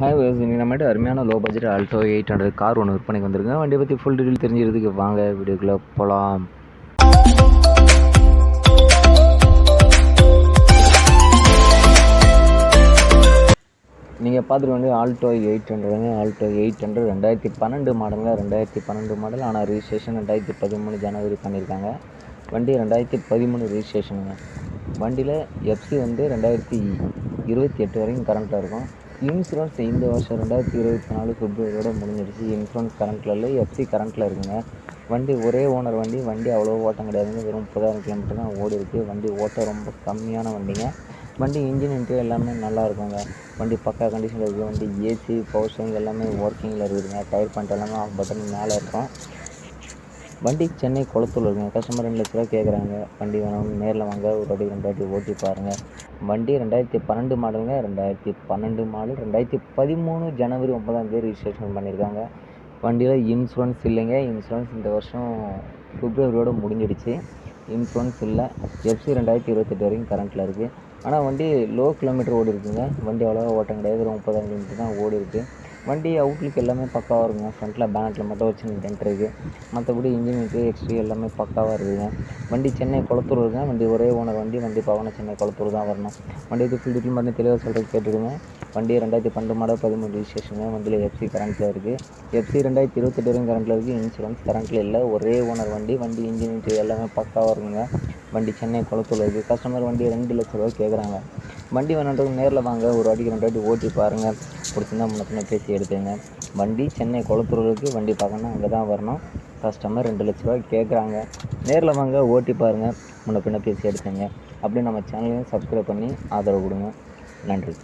Hi ways இன்றைக்கி நம்மகிட்ட அருமையான லோ பட்ஜெட் ஆல்டோ 800 கார் ஒன்று விற்பனைக்கு வந்துருங்க. வண்டியை பற்றி ஃபுல் டீட்டெயில் தெரிஞ்சுக்கிறதுக்கு வாங்க வீடியோக்குள்ளே போகலாம். நீங்கள் பார்த்துட்டு வந்து ஆல்டோ 800 ஆல்டோ 800 2012 மாடலுங்க. 2012 மாடல், ஆனால் ரிஜிஸ்ட்ரேஷன் 2013 ஜனவரி பண்ணியிருக்காங்க. வண்டி 2013 ரிஜிஸ்ட்ரேஷனுங்க. வண்டியில் எஃப்சி வந்து 2028 வரைக்கும் கரண்ட்டில் இருக்கும். இன்சூரன்ஸ் இந்த வருஷம் 2024 பிப்ரவரியோட முடிஞ்சிடுச்சு. இன்சூரன்ஸ் கரண்ட்டில் இல்லை, எஃப்சி கரண்ட்டில் இருக்குங்க. வண்டி ஒரே ஓனர் வண்டி அவ்வளோ ஓட்டம் கிடையாதுங்க. வெறும் 30,000 கிலோமீட்டர் தான் ஓடி இருக்குது. வண்டி ஓட்டம் ரொம்ப கம்மியான வண்டிங்க. வண்டி இன்ஜின் இன்டீரியர் எல்லாமே நல்லா இருக்குங்க. வண்டி பக்கா கண்டிஷனில் இருக்குது. வண்டி ஏசி பவர் ஸ்டீரிங் எல்லாமே ஒர்க்கிங்கில் இருக்குதுங்க. டயர் பாயிண்ட் எல்லாமே ஆஃப் பட்டன் மேலே இருக்கும். வண்டி சென்னை குளத்தூர் இருக்குங்க. கஸ்டமர் 2 லட்ச ரூபா கேட்குறாங்க. வண்டி வேணும்னு நேரில் வாங்க, ஒரு வாட்டி 2 வாட்டி ஓட்டி பாருங்கள். வண்டி 2012 மாடலுங்க. 2012 மாடல் 2013 ஜனவரி 9 ரிஜிஸ்ட்ரேஷன் பண்ணியிருக்காங்க. வண்டியில் இன்சூரன்ஸ் இல்லைங்க. இன்சூரன்ஸ் இந்த வருஷம் பிப்ரவரியோடு முடிஞ்சிடுச்சு. இன்சூரன்ஸ் இல்லை. எஃப்சி 2028 வரைக்கும் கரண்ட்டில் இருக்குது. ஆனால் வண்டி லோ கிலோமீட்டர் ஓடி இருக்குங்க. வண்டி அவ்வளோவா ஓட்டம் கிடையாது. ஒரு 30,000 கிலோமீட்டர் தான் ஓடி இருக்குது. வண்டி அவுட்லுக் எல்லாமே பக்காவாக இருக்குங்க. ஃப்ரண்ட்டில் பேனட்டில் மட்டும் ஒரு சின்ன டென்ட் இருக்குது. மற்றபடி இன்ஜின் இருக்குது, எக்ஸ்ட்ரீ எல்லாமே பக்காவாக இருக்குதுங்க. வண்டி சென்னை குளத்தூர் இருக்குங்க. வண்டி ஒரே ஓனர் வண்டி பார்க்கணும் சென்னை குளத்தூர் தான் வரணும். வண்டி ஃபுல் டீட்டெயில் மட்டும் தெளிவாக சொல்கிறது கேட்டுருங்க. வண்டி 2012 மாடல் 13 ரிஜிஸ்ட்ரேஷனுங்க. வண்டியில் எஃப்சி கரண்ட்டில் இருக்குது. எஃப்சி 2028 வரைக்கும் கரண்ட்டில் இருக்குது. இன்சூரன்ஸ் கரண்ட்டில் இல்லை. ஒரே ஓனர் வண்டி இன்ஜின் இன்டீரியர் எல்லாமே பக்காவாக இருக்குங்க. வண்டி சென்னை குளத்தூர் இருக்குது. கஸ்டமர் வண்டி 2 லட்ச ரூபா கேட்குறாங்க. வண்டி வேணுன்றவங்க நேரில் வாங்க, ஒரு வாட்டிக்கு 2 வாட்டி ஓட்டி பாருங்கள். பிடிச்சிருந்தா முன்ன பேசி எடுத்துங்க. வண்டி சென்னை குளத்தூருக்கு வண்டி பார்க்கணுன்னா அங்கே தான் வரணும். கஸ்டமர் 2 லட்ச ரூபா கேட்குறாங்க. நேரில் வாங்க, ஓட்டி பாருங்கள், முன்ன பேசி எடுத்துங்க. அப்படியே நம்ம சேனலையும் சப்ஸ்கிரைப் பண்ணி ஆதரவு கொடுங்க. நன்றி.